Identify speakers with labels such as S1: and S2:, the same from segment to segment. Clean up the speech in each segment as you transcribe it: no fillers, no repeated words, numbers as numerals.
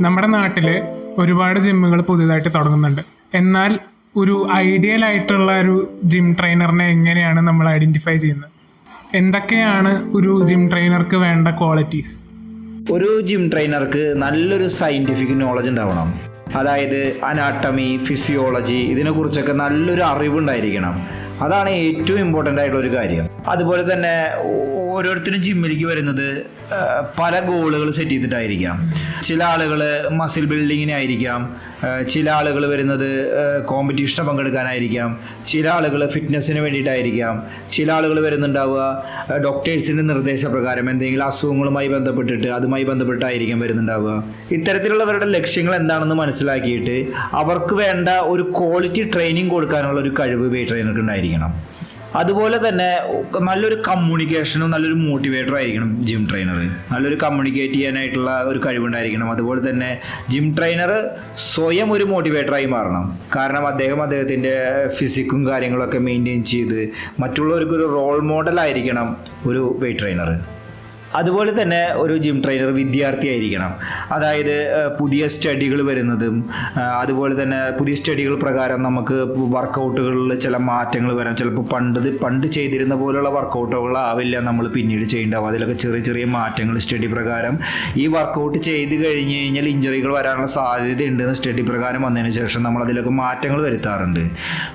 S1: നമ്മുടെ നാട്ടിൽ ഒരുപാട് ജിമ്മുകൾ പുതിയതായിട്ട് തുടങ്ങുന്നുണ്ട്. എന്നാൽ ഒരു ഐഡിയൽ ആയിട്ടുള്ള ഒരു ജിം ട്രെയിനറിനെ എങ്ങനെയാണ് നമ്മൾ ഐഡൻറ്റിഫൈ ചെയ്യുന്നത്? എന്തൊക്കെയാണ് ഒരു ജിം ട്രെയിനർക്ക് വേണ്ട ക്വാളിറ്റീസ്?
S2: ഒരു ജിം ട്രെയിനർക്ക് നല്ലൊരു സയൻറ്റിഫിക് നോളജ് ഉണ്ടാവണം. അതായത് അനാട്ടമി, ഫിസിയോളജി, ഇതിനെക്കുറിച്ചൊക്കെ നല്ലൊരു അറിവുണ്ടായിരിക്കണം. അതാണ് ഏറ്റവും ഇമ്പോർട്ടൻ്റ് ആയിട്ടുള്ള ഒരു കാര്യം. അതുപോലെ തന്നെ ഓരോരുത്തരും ജിമ്മിലേക്ക് വരുന്നത് പല ഗോളുകൾ സെറ്റ് ചെയ്തിട്ടായിരിക്കാം. ചില ആളുകൾ മസിൽ ബിൽഡിങ്ങിനായിരിക്കാം, ചില ആളുകൾ വരുന്നത് കോമ്പറ്റീഷന് പങ്കെടുക്കാനായിരിക്കാം, ചില ആളുകൾ ഫിറ്റ്നസ്സിന് വേണ്ടിയിട്ടായിരിക്കാം, ചില ആളുകൾ വരുന്നുണ്ടാവുക ഡോക്ടേഴ്സിൻ്റെ നിർദ്ദേശപ്രകാരം എന്തെങ്കിലും അസുഖങ്ങളുമായി ബന്ധപ്പെട്ടിട്ട് അതുമായി ബന്ധപ്പെട്ടായിരിക്കാം വരുന്നുണ്ടാവുക. ഇത്തരത്തിലുള്ളവരുടെ ലക്ഷ്യങ്ങൾ എന്താണെന്ന് മനസ്സിലാക്കിയിട്ട് അവർക്ക് വേണ്ട ഒരു ക്വാളിറ്റി ട്രെയിനിങ് കൊടുക്കാനുള്ള ഒരു കഴിവ് വെയ്റ്റ് ട്രെയിനർക്ക് ഉണ്ടായിരിക്കണം. അതുപോലെ തന്നെ നല്ലൊരു കമ്മ്യൂണിക്കേഷനും നല്ലൊരു മോട്ടിവേറ്ററും ആയിരിക്കണം ജിം ട്രെയിനർ. നല്ലൊരു കമ്മ്യൂണിക്കേറ്റ് ചെയ്യാനായിട്ടുള്ള ഒരു കഴിവുണ്ടായിരിക്കണം. അതുപോലെ തന്നെ ജിം ട്രെയിനർ സ്വയം ഒരു മോട്ടിവേറ്ററായി മാറണം. കാരണം അദ്ദേഹത്തിൻ്റെ ഫിസിക്കും കാര്യങ്ങളൊക്കെ മെയിൻറ്റെയിൻ ചെയ്ത് മറ്റുള്ളവർക്കൊരു റോൾ മോഡലായിരിക്കണം ഒരു വെയ്റ്റ് ട്രെയിനർ. അതുപോലെ തന്നെ ഒരു ജിം ട്രെയിനർ വിദ്യാർത്ഥി ആയിരിക്കണം. അതായത് പുതിയ സ്റ്റഡികൾ വരുന്നതും അതുപോലെ തന്നെ പുതിയ സ്റ്റഡികൾ പ്രകാരം നമുക്ക് വർക്കൗട്ടുകളിൽ ചില മാറ്റങ്ങൾ വരാം. ചിലപ്പോൾ പണ്ട് ചെയ്തിരുന്ന പോലുള്ള വർക്കൗട്ടുകളാവില്ല നമ്മൾ പിന്നീട് ചെയ്യേണ്ടാവും. അതിലൊക്കെ ചെറിയ ചെറിയ മാറ്റങ്ങൾ സ്റ്റഡി പ്രകാരം ഈ വർക്കൗട്ട് ചെയ്ത് കഴിഞ്ഞ് കഴിഞ്ഞാൽ ഇഞ്ചറികൾ വരാനുള്ള സാധ്യത ഉണ്ടെന്ന് സ്റ്റഡി പ്രകാരം വന്നതിന് ശേഷം നമ്മൾ അതിലൊക്കെ മാറ്റങ്ങൾ വരുത്താറുണ്ട്.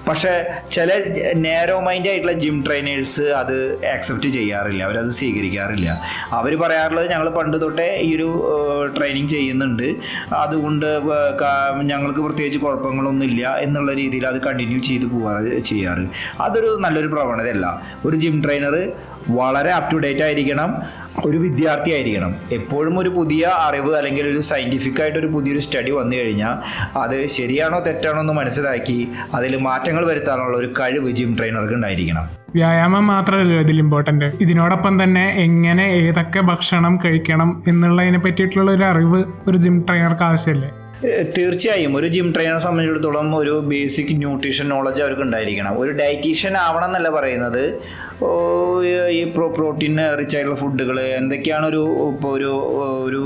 S2: പക്ഷേ ചില നേരോ മൈൻഡ് ആയിട്ടുള്ള ജിം ട്രെയിനേഴ്സ് അത് ആക്സെപ്റ്റ് ചെയ്യാറില്ല, അവരത് സ്വീകരിക്കാറില്ല. അവർ പറയാറുള്ളത് ഞങ്ങൾ പണ്ട് തൊട്ടേ ഈ ഒരു ട്രെയിനിങ് ചെയ്യുന്നുണ്ട്, അതുകൊണ്ട് ഞങ്ങൾക്ക് പ്രത്യേകിച്ച് കുഴപ്പങ്ങളൊന്നുമില്ല എന്നുള്ള രീതിയിൽ അത് കണ്ടിന്യൂ ചെയ്ത് ചെയ്യാറ്. അതൊരു നല്ലൊരു പ്രവണതയല്ല. ഒരു ജിം ട്രെയിനർ വളരെ അപ് ടു ഡേറ്റ് ആയിരിക്കണം, ഒരു വിദ്യാർത്ഥി ആയിരിക്കണം. എപ്പോഴും ഒരു പുതിയ അറിവ് അല്ലെങ്കിൽ ഒരു സയൻറ്റിഫിക് ആയിട്ടൊരു പുതിയൊരു സ്റ്റഡി വന്നു കഴിഞ്ഞാൽ അത് ശരിയാണോ തെറ്റാണോ എന്ന് മനസ്സിലാക്കി അതിൽ മാറ്റങ്ങൾ വരുത്താനുള്ള ഒരു കഴിവ് ജിം ട്രെയിനർക്ക് ഉണ്ടായിരിക്കണം.
S1: വ്യായാമം മാത്രമല്ല ഇതിൽ ഇമ്പോർട്ടൻ്റ്, ഇതിനോടൊപ്പം തന്നെ എങ്ങനെ ഏതൊക്കെ ഭക്ഷണം കഴിക്കണം എന്നുള്ളതിനെ പറ്റിയിട്ടുള്ള ഒരു അറിവ് ഒരു ജിം ട്രെയിനർക്ക് ആവശ്യമല്ലേ?
S2: തീർച്ചയായും ഒരു ജിം ട്രെയിനറെ സംബന്ധിച്ചിടത്തോളം ഒരു ബേസിക് ന്യൂട്രീഷൻ നോളജ് അവർക്ക് ഉണ്ടായിരിക്കണം. ഒരു ഡയറ്റീഷ്യൻ ആവണം എന്നല്ല പറയുന്നത്. ഈ പ്രോട്ടീൻ റിച്ച് ആയിട്ടുള്ള ഫുഡുകൾ എന്തൊക്കെയാണ് ഒരു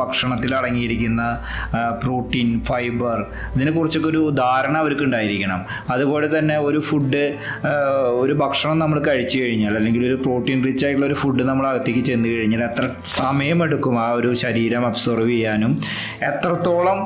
S2: ഭക്ഷണത്തിൽ അടങ്ങിയിരിക്കുന്ന പ്രോട്ടീൻ, ഫൈബർ, ഇതിനെക്കുറിച്ചൊക്കെ ഒരു ധാരണ അവർക്ക് ഉണ്ടായിരിക്കണം. അതുപോലെ തന്നെ ഒരു ഭക്ഷണം നമ്മൾ കഴിച്ചു കഴിഞ്ഞാൽ അല്ലെങ്കിൽ ഒരു പ്രോട്ടീൻ റിച്ച് ആയിട്ടുള്ള ഒരു ഫുഡ് നമ്മൾ അകത്തേക്ക് ചെന്ന് കഴിഞ്ഞാൽ എത്ര സമയമെടുക്കും ആ ഒരു ശരീരം അബ്സോർവ് ചെയ്യാനും, എത്രത്തോളം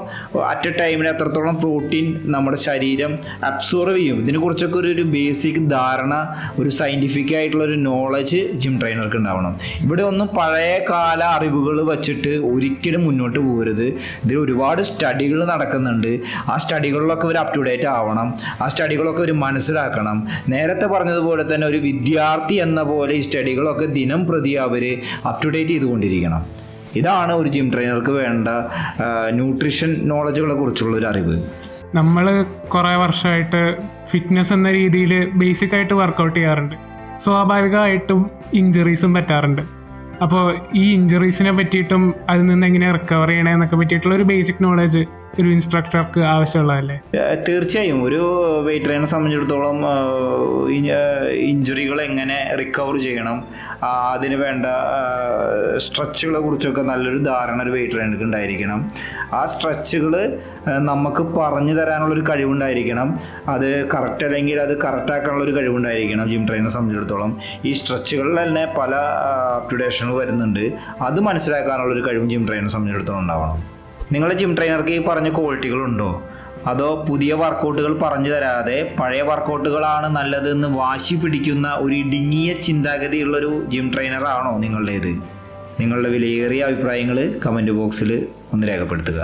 S2: അറ്റ് എ ടൈമിൽ എത്രത്തോളം പ്രോട്ടീൻ നമ്മുടെ ശരീരം അബ്സോർവ് ചെയ്യും, ഇതിനെക്കുറിച്ചൊക്കെ ഒരു ബേസിക് ധാരണ, ഒരു സയൻറ്റിഫിക് ആയിട്ടുള്ള ഒരു നോളജ് ജിം ട്രെയിനർക്ക് ഉണ്ടാവണം. ഇവിടെ ഒന്നും പഴയ കാല അറിവുകൾ വച്ചിട്ട് ഒരിക്കലും മുന്നോട്ട് പോകരുത്. ഇതിൽ ഒരുപാട് സ്റ്റഡികൾ നടക്കുന്നുണ്ട്. ആ സ്റ്റഡികളിലൊക്കെ ഒരു അപ് ടു ഡേറ്റ് ആവണം. ആ സ്റ്റഡികളൊക്കെ ഒരു മനസ്സിലാക്കണം. നേരത്തെ പറഞ്ഞതുപോലെ തന്നെ ഒരു വിദ്യാർത്ഥി എന്ന പോലെ ഈ സ്റ്റഡികളൊക്കെ ദിനം പ്രതി അവർ അപ് ടു ഡേറ്റ് ചെയ്തുകൊണ്ടിരിക്കണം. ഇതാണ് ഒരു ജിം ട്രെയിനർക്ക് വേണ്ട ന്യൂട്രീഷൻ നോളജുകളെ കുറിച്ചുള്ളൊരു അറിവ്.
S1: നമ്മൾ കുറേ വർഷമായിട്ട് ഫിറ്റ്നസ് എന്ന രീതിയിൽ ബേസിക്കായിട്ട് വർക്കൗട്ട് ചെയ്യാറുണ്ട്. സ്വാഭാവികമായിട്ടും ഇഞ്ചറീസും പറ്റാറുണ്ട്. അപ്പോൾ ഈ ഇഞ്ചറീസിനെ പറ്റിയിട്ടും അതിൽ നിന്ന് എങ്ങനെ റിക്കവർ ചെയ്യണേ എന്നൊക്കെ പറ്റിയിട്ടുള്ള ഒരു ബേസിക് നോളജ് ഒരു ഇൻസ്ട്രക്ടർക്ക് ആവശ്യമുള്ളതല്ലേ?
S2: തീർച്ചയായും ഒരു വെയ്റ്റ് ട്രെയിനറെ സംബന്ധിച്ചിടത്തോളം ഇഞ്ചുറികൾ എങ്ങനെ റിക്കവർ ചെയ്യണം, അതിന് വേണ്ട സ്ട്രെച്ചുകളെ കുറിച്ചൊക്കെ നല്ലൊരു ധാരണ ഒരു വെയ്റ്റ് ട്രെയിനർക്ക് ഉണ്ടായിരിക്കണം. ആ സ്ട്രെച്ചുകൾ നമുക്ക് പറഞ്ഞു തരാനുള്ളൊരു കഴിവുണ്ടായിരിക്കണം. അത് കറക്റ്റ് അല്ലെങ്കിൽ അത് കറക്റ്റാക്കാനുള്ളൊരു കഴിവുണ്ടായിരിക്കണം ജിം ട്രെയിനറെ സംബന്ധിച്ചിടത്തോളം. ഈ സ്ട്രെച്ചുകളിൽ തന്നെ പല അപ്ഡേഷനുകൾ വരുന്നുണ്ട്. അത് മനസ്സിലാക്കാനുള്ളൊരു കഴിവും ജിം ട്രെയിനറെ സംബന്ധിച്ചിടത്തോളം ഉണ്ടാവണം. നിങ്ങളുടെ ജിം ട്രെയിനർക്ക് ഈ പറഞ്ഞ ക്വാളിറ്റികളുണ്ടോ? അതോ പുതിയ വർക്കൗട്ടുകൾ പറഞ്ഞു തരാതെ പഴയ വർക്കൗട്ടുകളാണ് നല്ലതെന്ന് വാശി പിടിക്കുന്ന ഒരു ഇടുങ്ങിയ ചിന്താഗതിയുള്ളൊരു ജിം ട്രെയിനറാണോ നിങ്ങളുടേത്? നിങ്ങളുടെ വിലയേറിയ അഭിപ്രായങ്ങൾ കമൻറ്റ് ബോക്സിൽ ഒന്ന് രേഖപ്പെടുത്തുക.